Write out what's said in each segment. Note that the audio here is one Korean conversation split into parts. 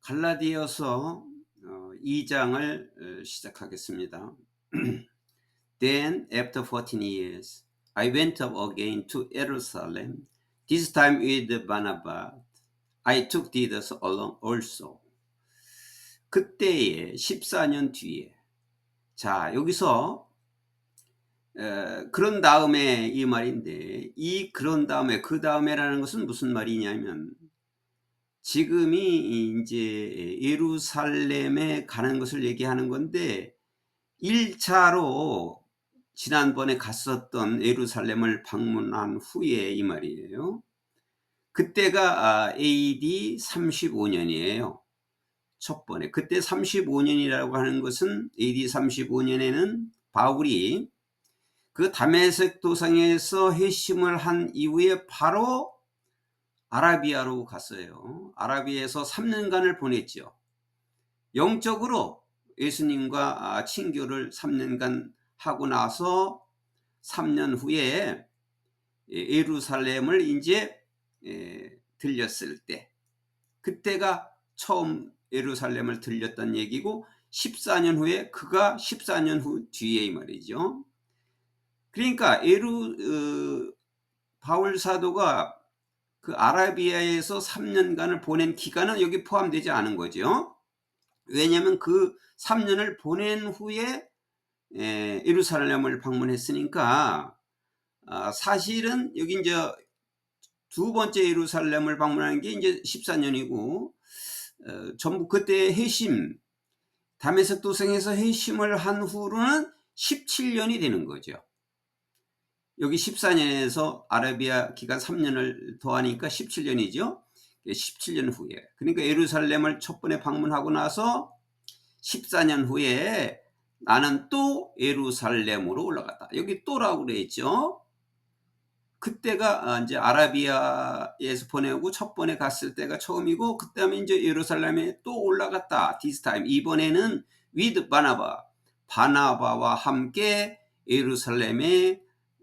갈라디아서 2장을 시작하겠습니다. Then after 14 years I went up again to Jerusalem, this time with Barnabas. I took Titus along also. 그때에 14년 뒤에. 자, 여기서 그런 다음에 이 말인데, 이 그런 다음에, 그 다음에라는 것은 무슨 말이냐면, 지금이 이제 예루살렘에 가는 것을 얘기하는 건데, 1차로 지난번에 갔었던 예루살렘을 방문한 후에 이 말이에요. 그때가 AD 35년이에요. 첫 번에. 그때 35년이라고 하는 것은 AD 35년에는 바울이 그 다메섹 도상에서 회심을 한 이후에 바로 아라비아로 갔어요. 아라비아에서 3년간을 보냈죠. 영적으로 예수님과 친교를 3년간 하고 나서 3년 후에 예루살렘을 이제 들렸을 때, 그때가 처음 예루살렘을 들렸던 얘기고, 14년 후에 그가 14년 후 뒤에 이 말이죠. 그러니까 바울 사도가 그 아라비아에서 3년간을 보낸 기간은 여기 포함되지 않은 거죠. 왜냐하면 그 3년을 보낸 후에 예루살렘을 방문했으니까, 사실은 여기 이제 두 번째 예루살렘을 방문하는 게 이제 14년이고, 전부 그때 회심, 다메섹 도성에서 회심을 한 후로는 17년이 되는 거죠. 여기 14년에서 아라비아 기간 3년을 더하니까 17년이죠. 17년 후에. 그러니까 예루살렘을 첫 번에 방문하고 나서 14년 후에 나는 또 예루살렘으로 올라갔다. 여기 또라고 그랬죠. 그때가 이제 아라비아에서 보내고 첫 번에 갔을 때가 처음이고, 그다음에 이제 예루살렘에 또 올라갔다. This time. 이번에는 with 바나바와 함께 예루살렘에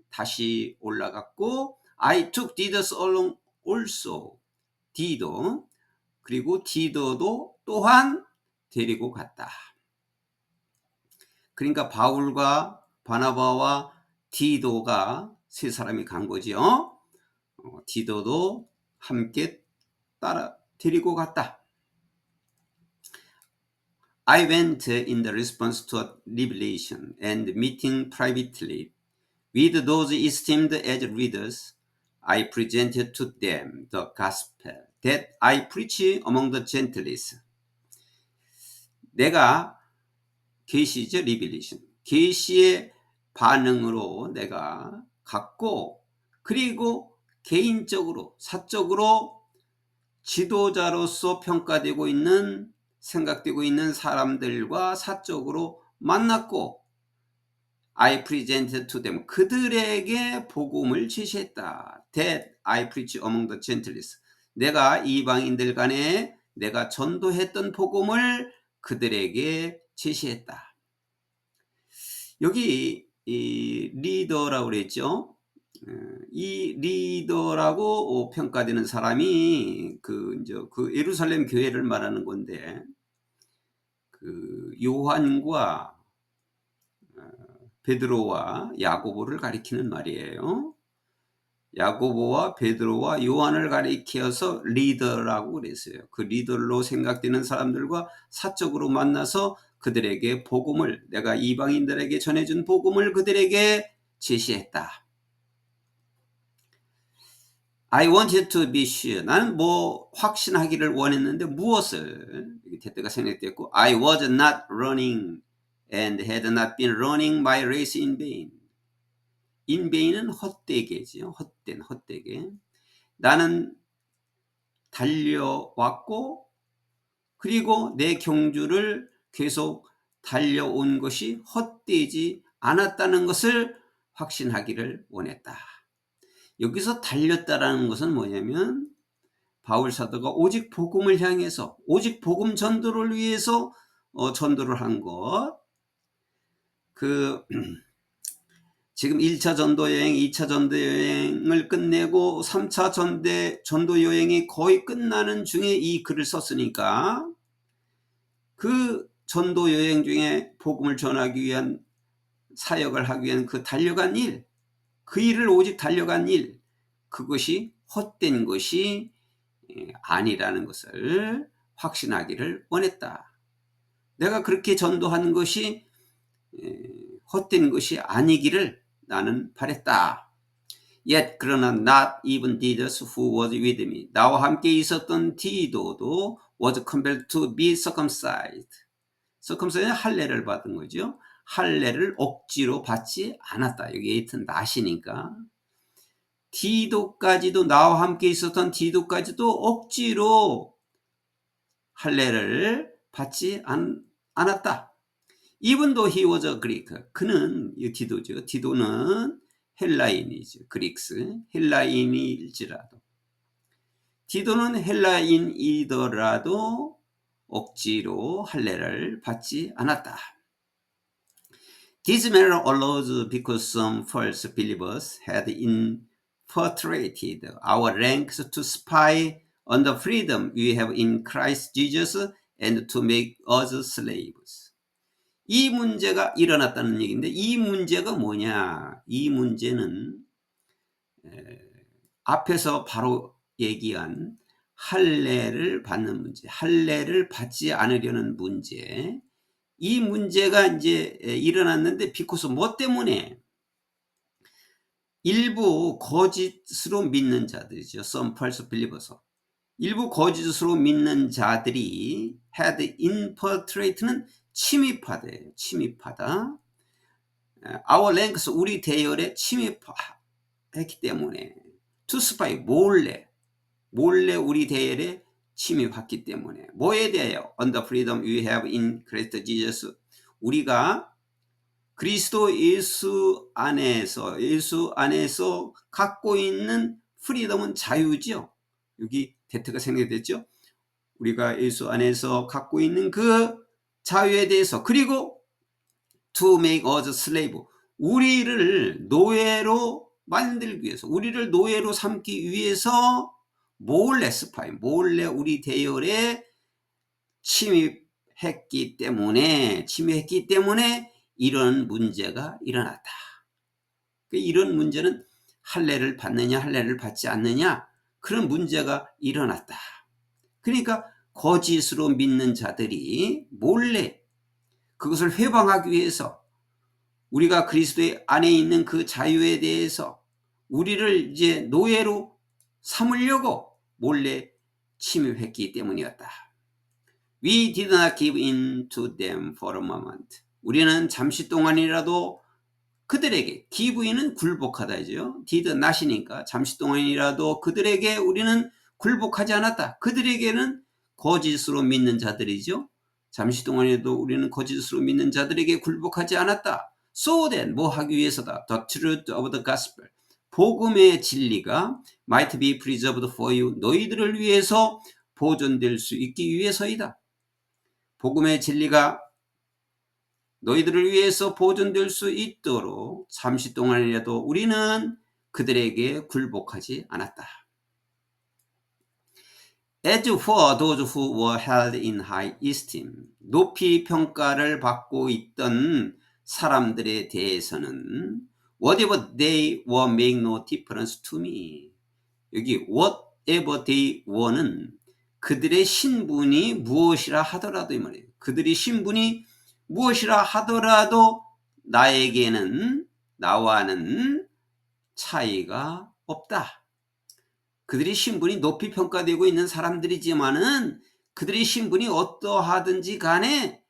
다시 올라갔고, I took Titus along also. 디도, 그리고 디도도 또한 데리고 갔다. 그러니까 바울과 바나바와 디도가 세 사람이 간 거죠. 디도도 함께 따라 데리고 갔다. I went in the response to a revelation and meeting privately with those esteemed as readers. I presented to them the gospel that I preach among the Gentiles. 내가 계시죠, 리빌레이션. 계시의 반응으로 내가 갖고, 그리고 개인적으로, 사적으로 지도자로서 평가되고 있는, 생각되고 있는 사람들과 사적으로 만났고, I presented to them. 그들에게 복음을 제시했다. That I preach among the Gentiles. 내가 이방인들 간에 내가 전도했던 복음을 그들에게 제시했다. 여기 이 리더라고 그랬죠. 이 리더라고 평가되는 사람이 그 예루살렘 교회를 말하는 건데, 그 요한과 베드로와 야고보를 가리키는 말이에요. 야고보와 베드로와 요한을 가리켜서 리더라고 그랬어요. 그 리더로 생각되는 사람들과 사적으로 만나서 그들에게 복음을, 내가 이방인들에게 전해준 복음을 그들에게 제시했다. I wanted to be sure. 나는 확신하기를 원했는데 무엇을? 대때가 생략됐고, I was not running and had not been running my race in vain. in vain은 헛되게죠. 헛되게. 나는 달려왔고, 그리고 내 경주를 계속 달려온 것이 헛되지 않았다는 것을 확신하기를 원했다. 여기서 달렸다라는 것은 뭐냐면, 바울 사도가 오직 복음을 향해서, 오직 복음 전도를 위해서 전도를 한 것. 지금 1차 전도여행, 2차 전도여행을 끝내고 3차 전도여행이 거의 끝나는 중에 이 글을 썼으니까, 그 전도 여행 중에 복음을 전하기 위한 사역을 하기 위한 그 달려간 일, 그 일을 오직 달려간 일, 그것이 헛된 것이 아니라는 것을 확신하기를 원했다. 내가 그렇게 전도한 것이 헛된 것이 아니기를 나는 바랬다. Yet 그러나 not even Titus who was with me. 나와 함께 있었던 디도도 was compelled to be circumcised. circumcision은 할례를 받은 거죠. 할례를 억지로 받지 않았다. 여기 에이튼 not이니까. 디도까지도 나와 함께 있었던 디도까지도 억지로 할례를 받지 않았다. Even though he was a Greek. 그는 디도죠. 디도는 헬라인이죠. 그릭스. 헬라인일지라도. 디도는 헬라인이더라도 억지로 할례를 받지 않았다. This matter arose because some false believers had infiltrated our ranks to spy on the freedom we have in Christ Jesus and to make us slaves. 이 문제가 일어났다는 얘기인데 이 문제가 뭐냐? 이 문제는 앞에서 바로 얘기한 할례를 받는 문제, 할례를 받지 않으려는 문제, 이 문제가 이제 일어났는데 비코스 뭐 때문에? 일부 거짓으로 믿는 자들이죠. Some false believers. 일부 거짓으로 믿는 자들이 had infiltrate는 침입하대요. 침입하다. Our ranks, 우리 대열에 침입했기 때문에 to spy, 몰래 우리 대열에 침입했기 때문에 뭐에 대하여? On the freedom we have in Christ Jesus. 우리가 그리스도 예수 안에서 갖고 있는 프리덤은 자유죠. 여기 대트가 생략됐죠. 우리가 예수 안에서 갖고 있는 그 자유에 대해서, 그리고 to make us slave, 우리를 노예로 만들기 위해서, 우리를 노예로 삼기 위해서 몰래 스파이, 몰래 우리 대열에 침입했기 때문에 이런 문제가 일어났다. 이런 문제는 할례를 받느냐 할례를 받지 않느냐, 그런 문제가 일어났다. 그러니까 거짓으로 믿는 자들이 몰래 그것을 회방하기 위해서 우리가 그리스도의 안에 있는 그 자유에 대해서 우리를 이제 노예로 삼으려고 몰래 침입했기 때문이었다. We did not give in to them for a moment. 우리는 잠시 동안이라도 그들에게, give in은 굴복하다죠. did not이니까 잠시 동안이라도 그들에게 우리는 굴복하지 않았다. 그들에게는 거짓으로 믿는 자들이죠. 잠시 동안에도 우리는 거짓으로 믿는 자들에게 굴복하지 않았다. So then, 뭐 하기 위해서다? The truth of the gospel. 복음의 진리가 might be preserved for you. 너희들을 위해서 보존될 수 있기 위해서이다. 복음의 진리가 너희들을 위해서 보존될 수 있도록 잠시 동안이라도 우리는 그들에게 굴복하지 않았다. As for those who were held in high esteem, 높이 평가를 받고 있던 사람들에 대해서는 whatever they were make no difference to me. 여기 whatever they were는 그들의 신분이 무엇이라 하더라도, 이 말이에요. 그들의 신분이 무엇이라 하더라도 나와는 차이가 없다. 그들의 신분이 높이 평가되고 있는 사람들이지만은 그들의 신분이 어떠하든지 간에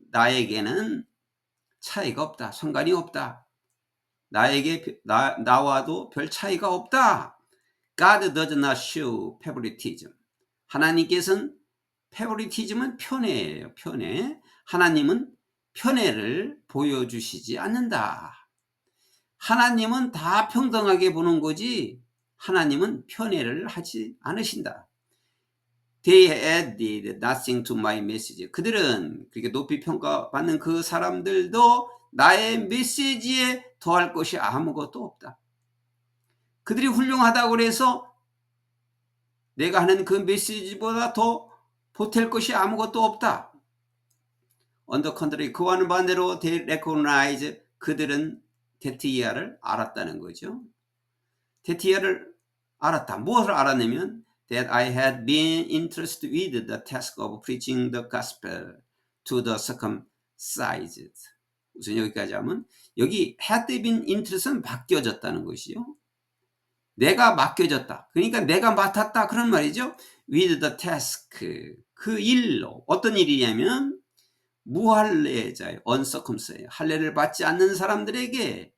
나에게는 차이가 없다. 상관이 없다. 나와도 별 차이가 없다. God does not show favoritism. 하나님께서는 favoritism은 편애예요. 편애. 하나님은 편애를 보여주시지 않는다. 하나님은 다 평등하게 보는 거지 하나님은 편애를 하지 않으신다. They added nothing to my message. 그들은, 그렇게 높이 평가받는 그 사람들도 나의 메시지에 더할 것이 아무것도 없다. 그들이 훌륭하다고 해서 내가 하는 그 메시지보다 더 보탤 것이 아무것도 없다. On the contrary, 그와는 반대로 they recognize, 그들은 테티아를 알았다는 거죠. 테티아를 알았다. 무엇을 알았냐면 that I had been interested with the task of preaching the gospel to the circumcised. 우선 여기까지 하면 여기 had been interest는 맡겨졌다는 것이요. 내가 맡겨졌다. 그러니까 내가 맡았다 그런 말이죠. with the task, 그 일로. 어떤 일이냐면 무할례자예요. uncircumcised, 할례를 받지 않는 사람들에게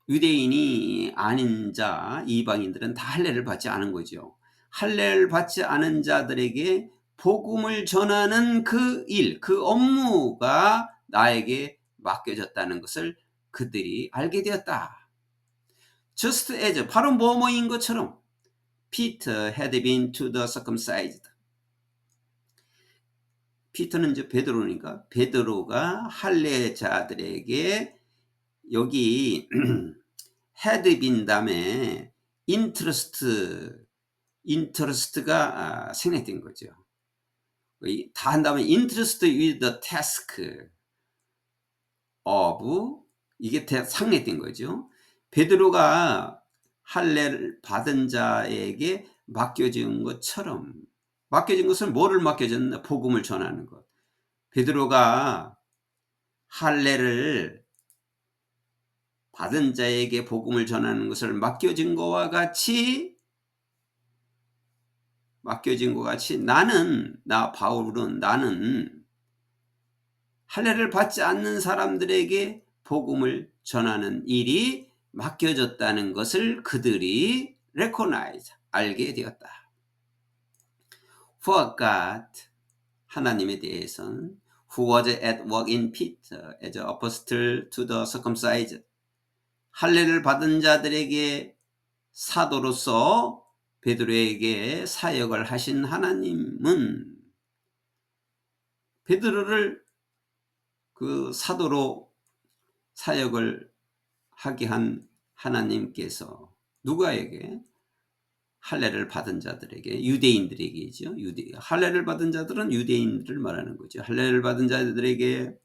유대인이 아닌 자, 이방인들은 다 할례를 받지 않은 거죠. 할례를 받지 않은 자들에게 복음을 전하는 그 일, 그 업무가 나에게 맡겨졌다는 것을 그들이 알게 되었다. Just as, 바로 뭐뭐인 것처럼 Peter had been to the circumcised. 피터는 이제 베드로니까 베드로가 할례자들에게 여기 had been 다음에 interest가 생략된 거죠. 다 한 다음에 interested with the task of, 이게 상례된 거죠. 베드로가 할례를 받은 자에게 맡겨진 것처럼, 맡겨진 것은 뭐를 맡겨졌나? 복음을 전하는 것. 베드로가 할례를 받은 자에게 복음을 전하는 것을 맡겨진 것과 같이 나 바울은 나는 할례를 받지 않는 사람들에게 복음을 전하는 일이 맡겨졌다는 것을 그들이 recognize, 알게 되었다. For God, 하나님에 대해서는 who was at work in Peter as an apostle to the circumcised, 할례를 받은 자들에게 사도로서 베드로에게 사역을 하신 하나님은 베드로를 그 사도로 사역을 하게 한 하나님께서 누구에게? 할례를 받은 자들에게, 유대인들에게죠. 할례를 받은 자들은 유대인들을 말하는 거죠. 할례를 받은 자들에게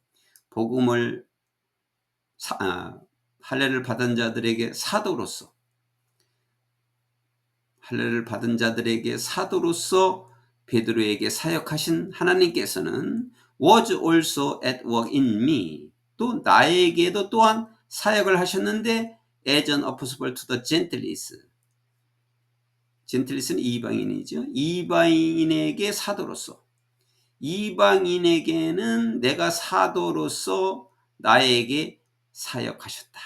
할례를 받은 자들에게 사도로서, 할례를 받은 자들에게 사도로서 베드로에게 사역하신 하나님께서는 was also at work in me, 또 나에게도 또한 사역을 하셨는데 as an apostle to the Gentiles, 젠틀리스는 이방인이죠. 이방인에게 사도로서, 이방인에게는 내가 사도로서 나에게 사역하셨다.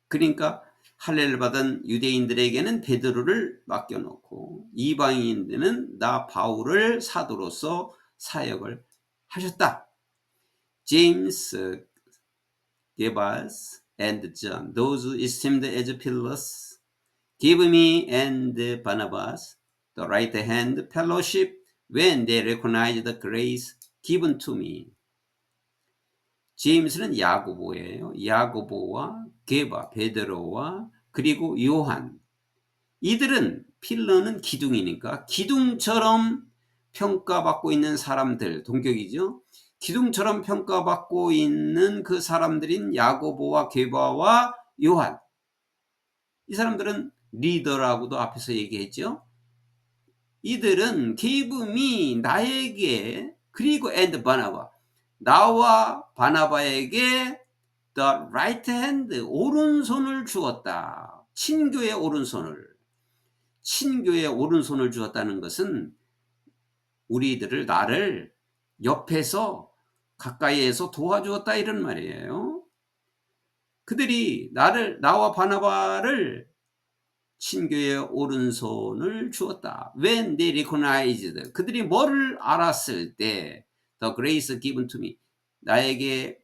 그러니까 할례를 받은 유대인들에게는 베드로를 맡겨놓고 이방인들은 나 바울을 사도로서 사역을 하셨다. James, Gebas, and John, those esteemed as pillars, give me and Barnabas the right hand fellowship when they recognize the grace given to me. 제임스는 야고보예요. 야고보와 게바, 베드로와 그리고 요한. 이들은, 필러는 기둥이니까 기둥처럼 평가받고 있는 사람들, 동격이죠. 기둥처럼 평가받고 있는 그 사람들인 야고보와 게바와 요한. 이 사람들은 리더라고도 앞에서 얘기했죠. 이들은 gave me, 나에게, 그리고 and 바나바, 나와 바나바에게 the right hand, 오른손을 주었다. 친교의 오른손을 주었다는 것은 우리들을, 나를 옆에서 가까이에서 도와주었다 이런 말이에요. 그들이 나와 바나바를 친교의 오른손을 주었다. When they recognized, 그들이 뭐를 알았을 때, the grace given to me, 나에게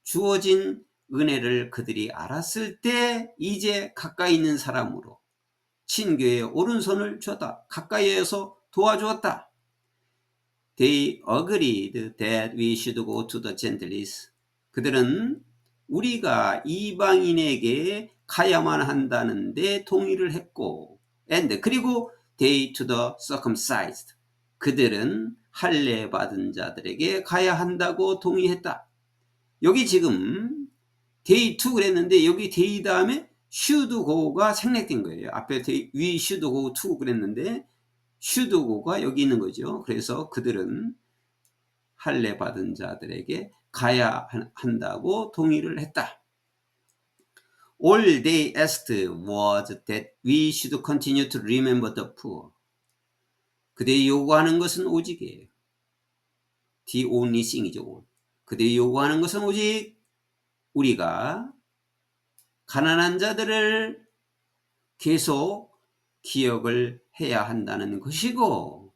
주어진 은혜를 그들이 알았을 때 이제 가까이 있는 사람으로 친교의 오른손을 주었다. 가까이에서 도와주었다. They agreed that we should go to the Gentiles. 그들은 우리가 이방인에게 가야만 한다는데 동의를 했고, and, 그리고 they to the circumcised, 그들은 할례 받은 자들에게 가야 한다고 동의했다. 여기 지금 day 2 그랬는데 여기 day 다음에 should go가 생략된 거예요. 앞에 we should go to 그랬는데 should go가 여기 있는 거죠. 그래서 그들은 할례 받은 자들에게 가야 한다고 동의를 했다. All they asked was that we should continue to remember the poor. 그들이 요구하는 것은 오직이에요. The only thing이죠. 그들이 요구하는 것은 오직 우리가 가난한 자들을 계속 기억을 해야 한다는 것이고,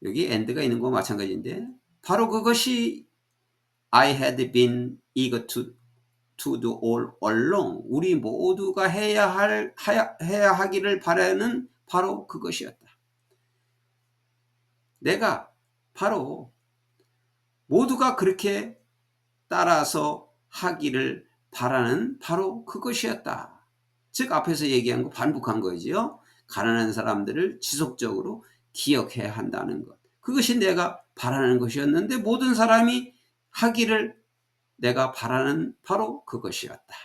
여기 end가 있는 거와 마찬가지인데 바로 그것이 I had been eager to do all along. 우리 모두가 해야 하기를 바라는 바로 그것이었다. 내가 바로 모두가 그렇게 따라서 하기를 바라는 바로 그것이었다. 즉 앞에서 얘기한 거 반복한 거지요. 가난한 사람들을 지속적으로 기억해야 한다는 것. 그것이 내가 바라는 것이었는데 모든 사람이 하기를 내가 바라는 바로 그것이었다.